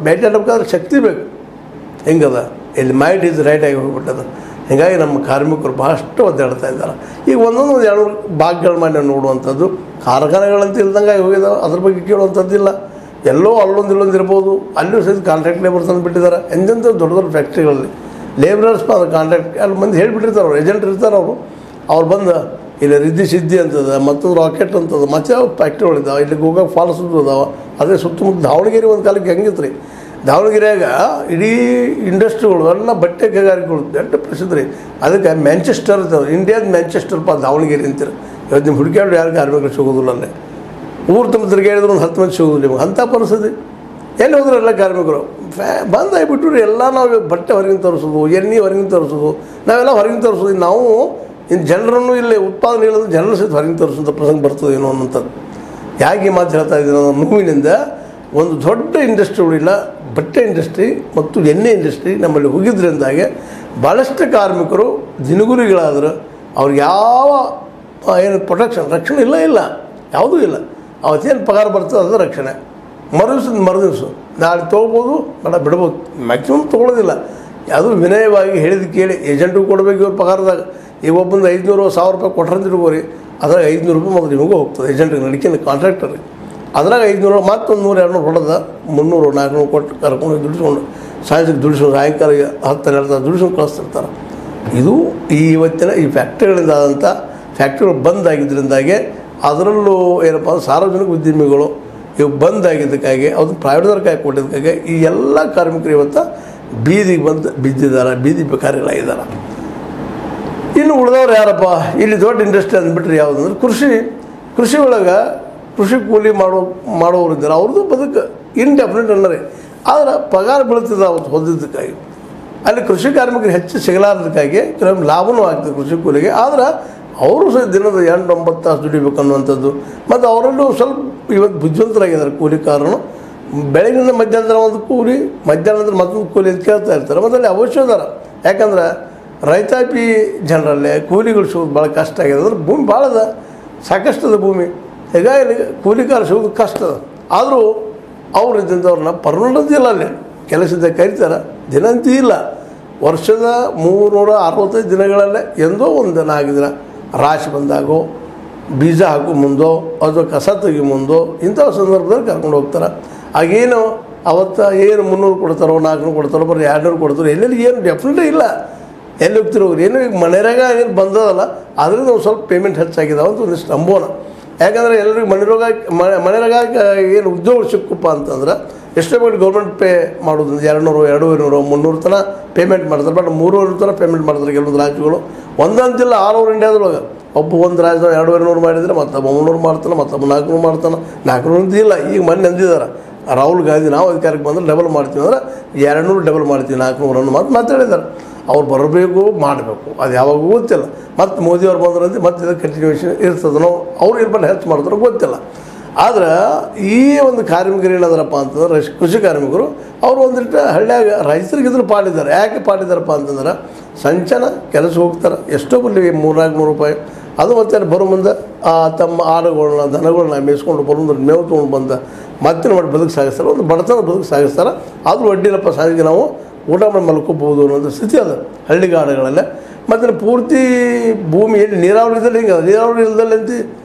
ಭೇಟಿ ಆಡಬೇಕಾದ್ರೆ ಶಕ್ತಿ ಬೇಕು. ಹೆಂಗದ ಇಲ್ಲಿ ಮೈಂಡ್ ಈಸ್ ರೈಟಾಗಿ ಹೋಗ್ಬಿಟ್ಟದ. ಹೀಗಾಗಿ ನಮ್ಮ ಕಾರ್ಮಿಕರು ಭಾಳಷ್ಟು ಒದ್ದಾಡ್ತಾ ಇದ್ದಾರೆ. ಈಗ ಒಂದೊಂದು ಎರಡು ಭಾಗಗಳ ಮಾಡಿ ನೋಡುವಂಥದ್ದು ಕಾರ್ಖಾನೆಗಳಂತ ಇಲ್ದಂಗೆ ಹೋಗಿದ್ದಾವೆ. ಅದ್ರ ಬಗ್ಗೆ ಕೇಳುವಂಥದ್ದಿಲ್ಲ. ಎಲ್ಲೋ ಅಲ್ಲೊಂದು ಇಲ್ಲೊಂದು ಇರ್ಬೋದು, ಅಲ್ಲೂ ಸಹಿತ ಕಾಂಟ್ರಾಕ್ಟ್ ಲೇಬರ್ ತಂದು ಬಿಟ್ಟಿದ್ದಾರೆ. ಎಂತೆಂಥ ದೊಡ್ಡ ದೊಡ್ಡ ಫ್ಯಾಕ್ಟ್ರಿಗಳಲ್ಲಿ ಲೇಬರರ್ಸ್ ಕಾಂಟ್ರಾಕ್ಟ್ ಅಲ್ಲಿ ಮಂದಿ ಹೇಳಿಬಿಟ್ಟಿರ್ತಾರೆ. ಅವ್ರು ಏಜೆಂಟ್ ಇರ್ತಾರೆ. ಅವ್ರು ಬಂದು ಇಲ್ಲಿ ರಿದ್ದಿ ಸಿದ್ದಿ ಅಂತದ, ಮತ್ತೊಂದು ರಾಕೆಟ್ ಅಂತದ, ಮತ್ತೆ ಯಾವ ಫ್ಯಾಕ್ಟ್ರಿಗಳಿದ್ದಾವೆ. ಇಲ್ಲಿ ಗೋಕಾಕ್ ಫಾಲ್ಸ್ ಇದಾವೆ. ಅದೇ ಸುತ್ತಮುತ್ತ ದಾವಣಗೆರೆ ಒಂದು ಕಾಲಕ್ಕೆ ಹೆಂಗಿತ್ತು ರೀ. ದಾವಣಗೆರೆಯಾಗ ಇಡೀ ಇಂಡಸ್ಟ್ರಿಗಳು ಎಲ್ಲ ಬಟ್ಟೆ ಕೈಗಾರಿಕೆಗಳು ದೊಡ್ಡ ಪ್ರಸಿದ್ಧ ರೀ. ಅದಕ್ಕೆ ಮ್ಯಾಂಚೆಸ್ಟರ್ ಇರ್ತದೆ, ಇಂಡಿಯಾದ ಮ್ಯಾಂಚೆಸ್ಟರ್ಪ್ಪ ದಾವಣಗೆರೆ ಅಂತೀರ. ಇವತ್ತು ನಿಮ್ಮ ಹುಡುಕ್ಯಾಡು ಯಾರು ಕಾರ್ಮಿಕರು ಸಿಗೋದಿಲ್ಲ. ಅಲ್ಲೇ ಊರು ತುಂಬ ತಿರುಗಾಡಿದ್ರು ಒಂದು 10 ಮಂದಿ ಸಿಗೋದಿಲ್ಲ ನಿಮಗೆ. ಅಂಥ ಪರಿಸ್ಥಿತಿ. ಎಲ್ಲಿ ಹೋದ್ರೆ ಎಲ್ಲ ಕಾರ್ಮಿಕರು ಬಂದಾಗಿಬಿಟ್ಟು ರೀ. ಎಲ್ಲ ನಾವು ಬಟ್ಟೆ ಹೊರಗಿನ ತರಿಸೋದು, ಎಣ್ಣೆ ಹೊರಗಿನ ತರಿಸೋದು, ನಾವೆಲ್ಲ ಹೊರಗಿನ ತರಿಸೋದು. ನಾವು ಇನ್ನು ಜನರನ್ನು ಇಲ್ಲಿ ಉತ್ಪಾದನೆ ಇಲ್ಲದ್ರೆ ಜನರು ಸಹಿತ ಹೊರಗಿನ ತರಿಸೋಂಥ ಪ್ರಸಂಗ ಬರ್ತದೇನೋ ಅನ್ನೋಂಥದ್ದು. ಯಾಕೆ ಮಾತು ಹೇಳ್ತಾ ಇದ್ದೀನಿ ಅನ್ನೋ ನೋವಿನಿಂದ ಒಂದು ದೊಡ್ಡ ಇಂಡಸ್ಟ್ರಿಗಳಿಲ್ಲ. ಬಟ್ಟೆ ಇಂಡಸ್ಟ್ರಿ ಮತ್ತು ಎಣ್ಣೆ ಇಂಡಸ್ಟ್ರಿ ನಮ್ಮಲ್ಲಿ ಹೋಗಿದ್ರಿಂದಾಗೆ ಭಾಳಷ್ಟು ಕಾರ್ಮಿಕರು ದಿನಗುರಿಗಳಾದ್ರೆ ಅವ್ರಿಗೆ ಯಾವ ಏನು ಪ್ರೊಟೆಕ್ಷನ್ ರಕ್ಷಣೆ ಇಲ್ಲ ಯಾವುದೂ ಇಲ್ಲ. ಅವತ್ತೇನು ಪಗಾರ ಬರ್ತದೆ ಅದು ರಕ್ಷಣೆ. ಮರುದಿವ್ಸ ನಾಳೆ ತೊಗೋಬೋದು, ಬೇಡ ಬಿಡ್ಬೋದು. ಮ್ಯಾಕ್ಸಿಮಮ್ ತೊಗೊಳ್ಳೋದಿಲ್ಲ. ಅದು ವಿನಯವಾಗಿ ಹೇಳಿದ ಕೇಳಿ ಏಜೆಂಟಿಗೆ ಕೊಡಬೇಕು. ಇವ್ರ ಪಗಾರದಾಗ ಈಗ ಒಬ್ಬಂದು 500-1000 ರೂಪಾಯಿ ಕೊಟ್ರಂತ ಇಟ್ಕೋರಿ. ಅದ್ರಾಗ 500 ರೂಪಾಯಿ ಮೊದಲು ನಿಮಗೂ ಹೋಗ್ತದೆ ಏಜೆಂಟಿಗೆ, ನಡಿಕೆನ ಕಾಂಟ್ರಾಕ್ಟರ್ಗೆ. ಅದ್ರಾಗ 500 ಮತ್ತೊಂದು 100-200 ಹೊಡೆದ 300-400 ಕೊಟ್ಟು ಕರ್ಕೊಂಡು ದುಡಿಸ್ಕೊಂಡು ಸಾಯಂಕಾಲ ದುಡಿಸ್ಕೊಂಡು ಸಾಯಂಕಾಲ 10-12 ದುಡಿಸ್ಕೊಂಡು ಕಳಿಸ್ತಿರ್ತಾರೆ. ಇದು ಇವತ್ತಿನ ಈ ಫ್ಯಾಕ್ಟ್ರಿಗಳಿಂದ ಆದಂಥ ಫ್ಯಾಕ್ಟ್ರಿಗಳು ಬಂದಾಗಿದ್ದರಿಂದಾಗೆ ಅದರಲ್ಲೂ ಏನಪ್ಪ ಅಂದ್ರೆ ಸಾರ್ವಜನಿಕ ಉದ್ಯಮಿಗಳು ಇವು ಬಂದಾಗಿದ್ದಕ್ಕಾಗಿ ಅದನ್ನು ಪ್ರೈವೇಟ್ದವ್ರ ಕೈ ಕೊಟ್ಟಿದ್ದಕ್ಕಾಗಿ ಈ ಎಲ್ಲ ಕಾರ್ಮಿಕರು ಇವತ್ತು ಬೀದಿಗೆ ಬಂದು ಬಿದ್ದಿದ್ದಾರೆ, ಬೀದಿ ಬೇಕಾರಿಗಳಾಗಿದ್ದಾರೆ. ಇನ್ನು ಉಳಿದವ್ರು ಯಾರಪ್ಪ ಇಲ್ಲಿ ದೊಡ್ಡ ಇಂಡಸ್ಟ್ರಿ ಅಂದ್ಬಿಟ್ರೆ ಯಾವುದಂದ್ರೆ ಕೃಷಿ ಒಳಗೆ ಕೃಷಿ ಕೂಲಿ ಮಾಡೋರು ಇದ್ದಾರೆ. ಅವ್ರದ್ದು ಬದುಕು ಇನ್ಡೆಫಿನೆಟ್ ಅನ್ನರೇ. ಆದ್ರೆ ಪಗಾರ ಬೀಳ್ತಿದೆ ಅವತ್ತು ಹೊಂದಿದ್ದಕ್ಕಾಗಿ. ಅಲ್ಲಿ ಕೃಷಿ ಕಾರ್ಮಿಕರು ಹೆಚ್ಚು ಸಿಗಲಾರದಕ್ಕಾಗಿ ಕೆಲವೊಮ್ಮೆ ಲಾಭವೂ ಆಗ್ತದೆ ಕೃಷಿ ಕೂಲಿಗೆ. ಆದ್ರೆ ಅವರು ಸಹ ದಿನದ 8-9 ತಾಸು ದುಡಿಬೇಕು ಅನ್ನುವಂಥದ್ದು. ಮತ್ತು ಅವರಲ್ಲೂ ಸ್ವಲ್ಪ ಇವತ್ತು ಬುದ್ಧಿವಂತರಾಗಿದ್ದಾರೆ ಕೂಲಿಕಾರನು. ಬೆಳಗಿನಿಂದ ಮಧ್ಯಾಹ್ನ ಒಂದು ಕೂಲಿ, ಮಧ್ಯಾಹ್ನದ ಮತ್ತೊಂದು ಕೂಲಿ ಅಂತ ಕೇಳ್ತಾ ಇರ್ತಾರೆ. ಮತ್ತು ಅಲ್ಲಿ ಅವಶ್ಯ ಅದಾರ. ಯಾಕಂದ್ರೆ ರೈತಾಪಿ ಜನರಲ್ಲೇ ಕೂಲಿಗಳು ಸಿಗೋದು ಭಾಳ ಕಷ್ಟ ಆಗಿದೆ. ಅಂದ್ರೆ ಭೂಮಿ ಭಾಳ ಅದ, ಸಾಕಷ್ಟದ ಭೂಮಿ. ಹೀಗಾಗಿ ಕೂಲಿಕಾರ ಸಿಗೋದು ಕಷ್ಟ ಅದ. ಆದರೂ ಅವ್ರು ಇದ್ದಂಥವ್ರನ್ನ ಪರ್ಮನೆಂಟ್ ಇಲ್ಲ. ಅಲ್ಲಿ ಕೆಲಸದ ಕರಿತಾರೆ, ದಿನಂತಿ ಇಲ್ಲ. ವರ್ಷದ 365 ದಿನಗಳಲ್ಲೇ ಎಂದೋ ಒಂದು 4 ದಿನ ರಾಶಿ ಬಂದಾಗೋ, ಬೀಜ ಹಾಕೋ ಮುಂದೋ, ಅಥವಾ ಕಸ ತೆಗಿ ಮುಂದೋ ಇಂಥ ಸಂದರ್ಭದಲ್ಲಿ ಕರ್ಕೊಂಡು ಹೋಗ್ತಾರೆ. ಆಗೇನು ಅವತ್ತು ಏನು 300 ಕೊಡ್ತಾರೋ, 400 ಕೊಡ್ತಾರೋ, ಬರೀ 200 ಕೊಡ್ತಾರೋ, ಎಲ್ಲೆಲ್ಲಿ ಏನು ಡೆಫಿನೆಟೇ ಇಲ್ಲ. ಎಲ್ಲಿ ಹೋಗ್ತಿರೋರು ಏನು ಈಗ ಮನೆಯಾಗ ಏನು ಬಂದದಲ್ಲ, ಅದರಿಂದ ಒಂದು ಸ್ವಲ್ಪ ಪೇಮೆಂಟ್ ಹೆಚ್ಚಾಗಿದ್ದಾವೆ ಅಂತ ಒಂದಿಷ್ಟು ನಂಬೋಣ. ಯಾಕಂದರೆ ಎಲ್ಲರಿಗೂ ಮನೆಯಾಗ ಏನು ಉದ್ಯೋಗ ಸಿಕ್ಕಪ್ಪ ಅಂತಂದ್ರೆ ಎಷ್ಟೋ ಬೇಡ ಗೌರ್ಮೆಂಟ್ ಪೇ ಮಾಡೋದು 200, 200, 300 ತನಕ ಪೇಮೆಂಟ್ ಮಾಡ್ತಾರೆ. ಬಟ್ 300 ತನಕ ಪೇಮೆಂಟ್ ಮಾಡ್ತಾರೆ ಕೆಲವೊಂದು ರಾಜ್ಯಗಳು. ಒಂದಂತಿಲ್ಲ, ಆಲ್ ಓವರ್ ಇಂಡಿಯಾದೊಳಗೆ ಒಂದು ರಾಜ್ಯದಾಗ 200 ಮಾಡಿದರೆ ಮತ್ತೊಬ್ಬ 300 ಮಾಡ್ತಾನೆ, ಮತ್ತೊಬ್ಬ 400 ಮಾಡ್ತಾನೆ. 400 ಅಂತ ಇಲ್ಲ. ಈಗ ಮೊನ್ನೆ ಅಂದಿದ್ದಾರೆ ರಾಹುಲ್ ಗಾಂಧಿ, ನಾವು ಅಧಿಕಾರಕ್ಕೆ ಬಂದರೆ ಡಬಲ್ ಮಾಡ್ತೀವಿ ಅಂದ್ರೆ 200 ಡಬಲ್ ಮಾಡ್ತೀವಿ 400 ಅನ್ನೋ ಮಾತಾಡಿದ್ದಾರೆ. ಅವ್ರು ಬರಬೇಕು, ಮಾಡಬೇಕು. ಅದು ಯಾವಾಗೂ ಗೊತ್ತಿಲ್ಲ. ಮತ್ತು ಮೋದಿಯವ್ರು ಬಂದ್ರಂತೆ ಮತ್ತೆ ಇದಕ್ಕೆ ಕಂಟಿನ್ಯೂಷನ್ ಇರ್ತದನೋ, ಅವ್ರು ಇರ್ಬಟ್ಟು ಹೆಚ್ಚು ಮಾಡ್ತಾರೋ ಗೊತ್ತಿಲ್ಲ. ಆದ್ರೆ ಈ ಒಂದು ಕಾರ್ಮಿಕರು ಏನಾದ್ರಪ್ಪ ಅಂತಂದ್ರೆ ಕೃಷಿ ಕಾರ್ಮಿಕರು ಅವರು ಒಂದಿಟ್ಟು ಹಳ್ಳಿಯಾಗ ರೈತರಿಗಿದ್ರು ಪಾಡಿದ್ದಾರೆ. ಯಾಕೆ ಪಾಡಿದ್ದಾರಪ್ಪ ಅಂತಂದ್ರೆ ಸಂಚನ ಕೆಲಸ ಹೋಗ್ತಾರೆ. ಎಷ್ಟೋ ಬರಲಿ 300-400 ರೂಪಾಯಿ. ಅದು ಮತ್ತೆ ಬರೋ ಮುಂದೆ ತಮ್ಮ ಆಡುಗಳನ್ನ ದನಗಳನ್ನ ಮೇಯಿಸ್ಕೊಂಡು ಬರೋದ್ರ ಮೇವು ತೊಗೊಂಡು ಬಂದ ಮತ್ತೆ ಮಾಡಿ ಬದುಕು ಸಾಗಿಸ್ತಾರೆ. ಒಂದು ಬಡತನ ಬದುಕು ಸಾಗಿಸ್ತಾರೆ. ಆದರೂ ಅಡ್ಡಿಲ್ಲಪ್ಪ, ಸಾರಿಗೆ ನಾವು ಊಟ ಮಾಡಿ ಮಲ್ಕೋಬೋದು ಅನ್ನೋದು ಸ್ಥಿತಿ ಅದ ಹಳ್ಳಿಗಾಡುಗಳಲ್ಲೇ. ಮತ್ತು ಪೂರ್ತಿ ಭೂಮಿಯಲ್ಲಿ ನೀರಾವರಿ ಇದ್ದಲ್ಲಿ ಹಿಂಗೆ ನೀರಾವರಿ ಇಲ್ದಲ್ಲಿ ಅಂತ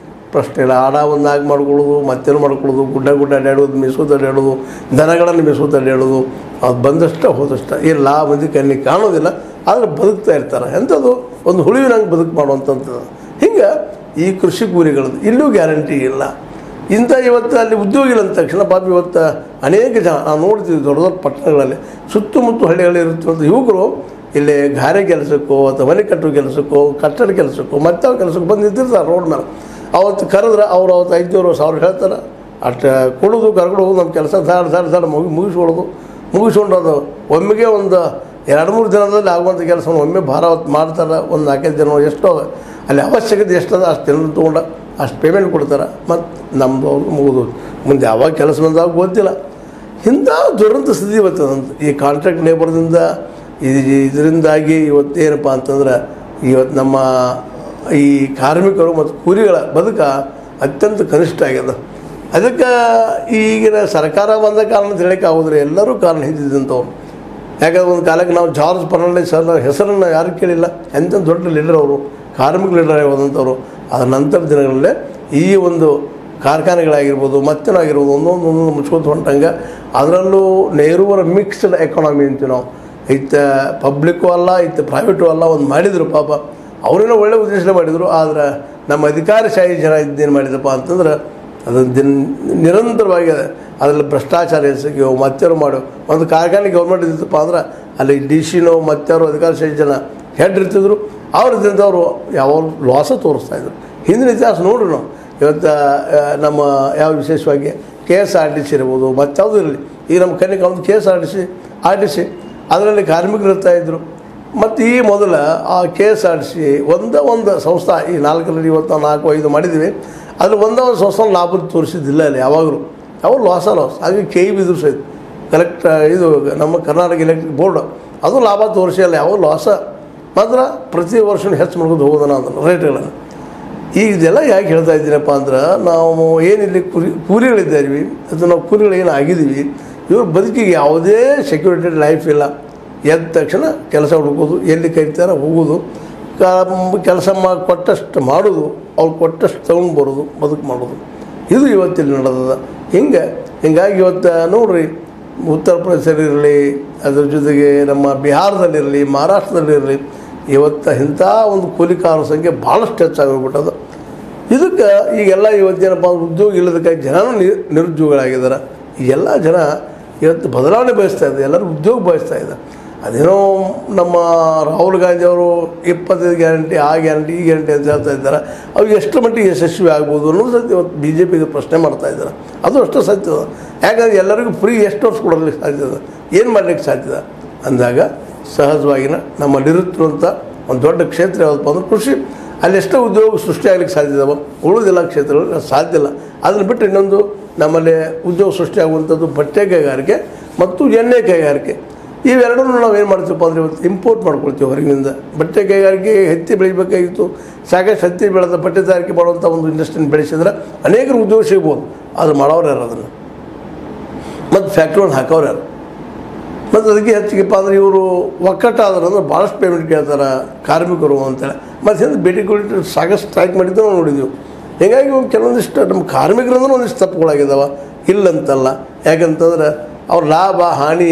ಪ್ರಶ್ನೆ ಇಲ್ಲ. ಆಡ ಒಂದು ಆಗಿ ಮಾಡ್ಕೊಳ್ಳೋದು, ಮತ್ತೇನು ಮಾಡ್ಕೊಳ್ಳೋದು, ಗುಡ್ಡ ಅಡ್ಡಾಡೋದು, ಮೆಸೋದು ಅಡ್ಡಾಡೋದು, ದನಗಳನ್ನು ಮೆಸೋದು ಅಡ್ಡಾಡೋದು, ಅದು ಬಂದಷ್ಟ ಹೋದಷ್ಟ ಇಲ್ಲ. ಮಂದಿ ಕಣ್ಣಿ ಕಾಣೋದಿಲ್ಲ, ಆದರೆ ಬದುಕ್ತಾ ಇರ್ತಾರೆ. ಎಂಥದ್ದು ಒಂದು ಹುಳುವಿನಂಗೆ ಬದುಕು ಮಾಡುವಂಥದ್ದು. ಹಿಂಗೆ ಈ ಕೃಷಿ ಕೂಲಿಗಳದ್ದು ಇಲ್ಲೂ ಗ್ಯಾರಂಟಿ ಇಲ್ಲ. ಇಂಥ ಇವತ್ತು ಅಲ್ಲಿ ಉದ್ಯೋಗ ಇಲ್ಲ ಅಂದ ತಕ್ಷಣ ಪಾಪ ಇವತ್ತು ಅನೇಕ ಜನ ನಾವು ನೋಡ್ತೀವಿ ದೊಡ್ಡ ದೊಡ್ಡ ಪಟ್ಟಣಗಳಲ್ಲಿ ಸುತ್ತಮುತ್ತ ಹಳ್ಳಿಗಳಿರುತ್ತಂಥ ಯುವಕರು ಇಲ್ಲಿ ಗಾರೆ ಕೆಲಸಕ್ಕೋ ಅಥವಾ ಮನೆ ಕಟ್ಟೋ ಕೆಲಸಕ್ಕೋ, ಕಟ್ಟಡ ಕೆಲಸಕ್ಕೋ, ಮತ್ತೆ ಕೆಲಸಕ್ಕೆ ಬಂದು ನಿಂತಿರ್ತಾರೆ ರೋಡ್ ಮೇಲೆ. ಅವತ್ತು ಕರೆದ್ರೆ ಅವ್ರು ಅವತ್ತು 500-1000 ಹೇಳ್ತಾರೆ. ಅಷ್ಟು ಕೊಡೋದು, ಕರ್ಕೊಂಡು ಹೋಗೋದು, ನಮ್ಮ ಕೆಲಸ ದಾಡ ಮುಗಿಸ್ಕೊಂಡು ಅದು ಒಮ್ಮೆಗೆ ಒಂದು 2-3 ದಿನದಲ್ಲಿ ಆಗುವಂಥ ಕೆಲಸವನ್ನು ಒಮ್ಮೆ ಭಾರ ಹೊತ್ತು ಮಾಡ್ತಾರೆ. ಒಂದು 4-5 ದಿನ ಎಷ್ಟೋ ಅಲ್ಲಿ ಅವಶ್ಯಕತೆ ಎಷ್ಟದ ಅಷ್ಟು ಜನರು ತೊಗೊಂಡು ಅಷ್ಟು ಪೇಮೆಂಟ್ ಕೊಡ್ತಾರೆ. ಮತ್ತು ನಮ್ಮದು ಅವ್ರಿಗೆ ಮುಗಿದು ಮುಂದೆ ಯಾವಾಗ ಕೆಲಸ ಬಂದಾಗ ಗೊತ್ತಿಲ್ಲ. ಇಂಥ ದುರಂತ ಸ್ಥಿತಿ ಇವತ್ತದಂತ ಈ ಕಾಂಟ್ರಾಕ್ಟ್ ಲೇಬರ್ದಿಂದ ಇದರಿಂದಾಗಿ ಇವತ್ತೇನಪ್ಪ ಅಂತಂದ್ರೆ ಇವತ್ತು ನಮ್ಮ ಈ ಕಾರ್ಮಿಕರು ಮತ್ತು ಕೂಲಿಗಳ ಬದುಕ ಅತ್ಯಂತ ಕನಿಷ್ಠ ಆಗ್ಯದ. ಅದಕ್ಕೆ ಈಗಿನ ಸರ್ಕಾರ ಬಂದ ಕಾರಣ ಅಂತ ಹೇಳಕ್ಕೆ ಆಗೋದ್ರೆ ಎಲ್ಲರೂ ಕಾರಣ ಹಿಂದಿದ್ದಂಥವ್ರು. ಯಾಕಂದ್ರೆ ಒಂದು ಕಾಲಕ್ಕೆ ನಾವು ಜಾರ್ಜ್ ಫರ್ನಾಂಡಿಸ್ ಸರ್ ಹೆಸರನ್ನು ಯಾರು ಕೇಳಿಲ್ಲ, ಎಂಥ ದೊಡ್ಡ ಲೀಡರ್ ಅವರು, ಕಾರ್ಮಿಕ ಲೀಡರ್ ಹೋದಂಥವ್ರು. ಅದರ ನಂತರ ದಿನಗಳಲ್ಲೇ ಈ ಒಂದು ಕಾರ್ಖಾನೆಗಳಾಗಿರ್ಬೋದು ಮತ್ತೇನಾಗಿರ್ಬೋದು ಒಂದೊಂದು ಮುಚ್ಕೋತ ಹೊಂಟಂಗೆ. ಅದರಲ್ಲೂ ನೆಹರೂವರ ಮಿಕ್ಸ್ಡ್ ಎಕಾನಮಿ ಅಂತೀವಿ ನಾವು. ಇತ್ತ ಪಬ್ಲಿಕ್ಕು ಅಲ್ಲ ಇತ್ತ ಪ್ರೈವೇಟು ಅಲ್ಲ, ಒಂದು ಮಾಡಿದರು ಪಾಪ. ಅವರೇನೋ ಒಳ್ಳೆ ಉದ್ದೇಶ ಮಾಡಿದರು. ಆದರೆ ನಮ್ಮ ಅಧಿಕಾರಶಾಹಿ ಜನ ಇದ್ದೇನು ಮಾಡಿದಪ್ಪ ಅಂತಂದ್ರೆ ಅದು ನಿರಂತರವಾಗಿ ಅದರಲ್ಲಿ ಭ್ರಷ್ಟಾಚಾರ ಎಸಗಿಯೋ ಮತ್ತಾರು ಮಾಡೋ ಒಂದು ಕಾರ್ಖಾನೆ ಗೌರ್ಮೆಂಟ್ ಇದ್ದಿತ್ತಪ್ಪ ಅಂದ್ರೆ ಅಲ್ಲಿ ಡಿ ಸಿನೋ ಮತ್ತಾರು ಅಧಿಕಾರಶಾಹಿ ಜನ ಹೆಡ್ ಇರ್ತಿದ್ರು. ಅವ್ರದ್ದಿಂದ ಅವರು ಯಾವ ಲಾಸ ತೋರಿಸ್ತಾಯಿದ್ರು. ಹಿಂದಿನ ಇತಿಹಾಸ ನೋಡ್ರಿ ನಾವು. ಇವತ್ತು ನಮ್ಮ ಯಾವ ವಿಶೇಷವಾಗಿ KSRTC ಇರ್ಬೋದು ಮತ್ತಾವುದು ಇರಲಿ, ಈಗ ನಮ್ಮ ಕಣ್ಣಿಗೆ ಒಂದು KSRTC ಅದರಲ್ಲಿ ಕಾರ್ಮಿಕರು ಇರ್ತಾಯಿದ್ರು. ಮತ್ತು ಈ ಮೊದಲ ಆ KSRTC ಒಂದು ಸಂಸ್ಥೆ, ಈ 4ರಲ್ಲಿ ಇವತ್ತು 4-5 ಮಾಡಿದ್ದೀವಿ, ಅಲ್ಲಿ ಒಂದು ಸಂಸ್ಥೆ ಲಾಭ ತೋರಿಸಿದ್ದಿಲ್ಲ ಅಲ್ಲಿ ಯಾವಾಗಲೂ. ಯಾವ ಲಾಸ್ ಹಾಗೆ KEB ಇದ್ರು ಸಹಿತ ಕಲೆಕ್ಟ್ ಇದು ನಮ್ಮ ಕರ್ನಾಟಕ ಎಲೆಕ್ಟ್ರಿಕ್ ಬೋರ್ಡ್ ಅದು ಲಾಭ ತೋರಿಸಿ ಅಲ್ಲ ಯಾವ ಲಾಸ, ಮಾತ್ರ ಪ್ರತಿ ವರ್ಷ ಹೆಚ್ಚು ಮಾಡ್ಕೊಂಡು ಹೋಗೋದನ್ನ ಅದನ್ನು ರೇಟ್ಗಳನ್ನು. ಈಗ ಇದೆಲ್ಲ ಯಾಕೆ ಹೇಳ್ತಾ ಇದ್ದೀನಪ್ಪ ಅಂದ್ರೆ ನಾವು ಏನಿಲ್ಲಿ ಕೂಲಿಗಳಿದ್ದೀವಿ ಅದು ನಾವು ಕೂಲಿಗಳು ಏನು ಆಗಿದ್ದೀವಿ, ಇವ್ರ ಬದುಕಿಗೆ ಯಾವುದೇ ಸೆಕ್ಯೂರಿಟೆಡ್ ಲೈಫ್ ಇಲ್ಲ. ಎದ್ದ ತಕ್ಷಣ ಕೆಲಸ ಹುಡುಕೋದು, ಎಲ್ಲಿ ಕರಿತಾರ ಹೋಗೋದು, ಕೆಲಸ ಕೊಟ್ಟಷ್ಟು ಮಾಡೋದು, ಅವ್ರು ಕೊಟ್ಟಷ್ಟು ತೊಗೊಂಡು ಬರೋದು, ಬದುಕು ಮಾಡೋದು. ಇದು ಇವತ್ತಿಲ್ಲಿ ನಡೆದದ. ಹಿಂಗಾಗಿ ಇವತ್ತು ನೋಡ್ರಿ, ಉತ್ತರ ಪ್ರದೇಶದಲ್ಲಿರಲಿ, ಅದ್ರ ಜೊತೆಗೆ ನಮ್ಮ ಬಿಹಾರದಲ್ಲಿರಲಿ, ಮಹಾರಾಷ್ಟ್ರದಲ್ಲಿರಲಿ, ಇವತ್ತು ಇಂಥ ಒಂದು ಕೂಲಿಕಾರರ ಸಂಖ್ಯೆ ಭಾಳಷ್ಟು ಹೆಚ್ಚಾಗೋಗ್ಬಿಟ್ಟದು. ಇದಕ್ಕೆ ಈಗೆಲ್ಲ ಇವತ್ತೇನಪ್ಪ ಉದ್ಯೋಗ ಇಲ್ಲದಕ್ಕಾಗಿ ಜನನೂ ನಿರುದ್ಯೋಗಿಗಳಾಗಿದ್ದಾರೆ. ಈಗೆಲ್ಲ ಜನ ಇವತ್ತು ಬದಲಾವಣೆ ಬಯಸ್ತಾಯಿದ್ದಾರೆ, ಎಲ್ಲರೂ ಉದ್ಯೋಗ ಬಯಸ್ತಾಯಿದ್ದಾರೆ. ಅದೇನೋ ನಮ್ಮ ರಾಹುಲ್ ಗಾಂಧಿ ಅವರು 25 ಗ್ಯಾರಂಟಿ ಆ ಗ್ಯಾರಂಟಿ ಈ ಗ್ಯಾರಂಟಿ ಅಂತ ಹೇಳ್ತಾ ಇದ್ದಾರೆ. ಅವು ಎಷ್ಟು ಮಟ್ಟಿಗೆ ಯಶಸ್ವಿ ಆಗ್ಬೋದು ಅನ್ನೋದು ಸತ್ಯ ಇವತ್ತು BJPಗೆ ಪ್ರಶ್ನೆ ಮಾಡ್ತಾಯಿದ್ದಾರೆ. ಅದು ಅಷ್ಟು ಸತ್ಯದ. ಯಾಕಂದರೆ ಎಲ್ಲರಿಗೂ ಫ್ರೀ ಎಷ್ಟು ವರ್ಷ ಕೊಡಲಿಕ್ಕೆ ಸಾಧ್ಯದ, ಏನು ಮಾಡಲಿಕ್ಕೆ ಸಾಧ್ಯದ ಅಂದಾಗ ಸಹಜವಾಗಿನ ನಮ್ಮಲ್ಲಿರುತ್ತಿರುವಂಥ ಒಂದು ದೊಡ್ಡ ಕ್ಷೇತ್ರ ಯಾವುದಪ್ಪ ಅಂದ್ರೆ ಕೃಷಿ. ಅಲ್ಲಿ ಎಷ್ಟೋ ಉದ್ಯೋಗ ಸೃಷ್ಟಿಯಾಗಲಿಕ್ಕೆ ಸಾಧ್ಯದವ, ಉಳಿದಿಲ್ಲ ಕ್ಷೇತ್ರಗಳು ಸಾಧ್ಯ ಇಲ್ಲ. ಅದನ್ನು ಬಿಟ್ಟು ಇನ್ನೊಂದು ನಮ್ಮಲ್ಲಿ ಉದ್ಯೋಗ ಸೃಷ್ಟಿಯಾಗುವಂಥದ್ದು ಬಟ್ಟೆ ಕೈಗಾರಿಕೆ ಮತ್ತು ಎಣ್ಣೆ ಕೈಗಾರಿಕೆ. ಇವೆರಡನ್ನೂ ನಾವು ಏನು ಮಾಡ್ತೀವಪ್ಪ ಅಂದರೆ ಇವತ್ತು ಇಂಪೋರ್ಟ್ ಮಾಡ್ಕೊಳ್ತೀವಿ ಹೊರಗಿನಿಂದ. ಬಟ್ಟೆ ಕೈಗಾರಿಕೆ ಹತ್ತಿ ಬೆಳಿಬೇಕಾಗಿತ್ತು, ಸಾಕಷ್ಟು ಹತ್ತಿ ಬೆಳೆದ ಬಟ್ಟೆ ತಯಾರಿಕೆ ಮಾಡುವಂಥ ಒಂದು ಇಂಡಸ್ಟ್ರಿನ ಬೆಳೆಸಿದ್ರೆ ಅನೇಕರು ಉದ್ಯೋಗ ಸಿಗ್ಬೋದು. ಅದು ಮಾಡೋರು ಯಾರು ಅದನ್ನು, ಮತ್ತು ಫ್ಯಾಕ್ಟ್ರಿಯನ್ನು ಹಾಕೋರು ಯಾರು? ಮತ್ತು ಅದಕ್ಕೆ ಹೆಚ್ಚಿಗೆಪ್ಪ ಅಂದರೆ ಇವರು ಒಕ್ಕಟ್ಟಾದ್ರೆ ಅಂದ್ರೆ ಭಾಳಷ್ಟು ಪೇಮೆಂಟ್ ಕೇಳ್ತಾರೆ ಕಾರ್ಮಿಕರು ಅಂತೇಳಿ. ಮತ್ತು ಹಿಂದೆ ಬೇಡಿಕೆ ಸಾಕಷ್ಟು ಸ್ಟ್ರೈಕ್ ಮಾಡಿದ್ದು ನಾವು ನೋಡಿದ್ದೀವಿ. ಹೀಗಾಗಿ ಕೆಲವೊಂದಿಷ್ಟು ನಮ್ಮ ಕಾರ್ಮಿಕರಂದ್ರೆ ಒಂದಿಷ್ಟು ತಪ್ಪುಗಳಾಗಿದ್ದಾವೆ, ಇಲ್ಲಂತಲ್ಲ. ಯಾಕಂತಂದ್ರೆ ಅವ್ರ ಲಾಭ ಹಾನಿ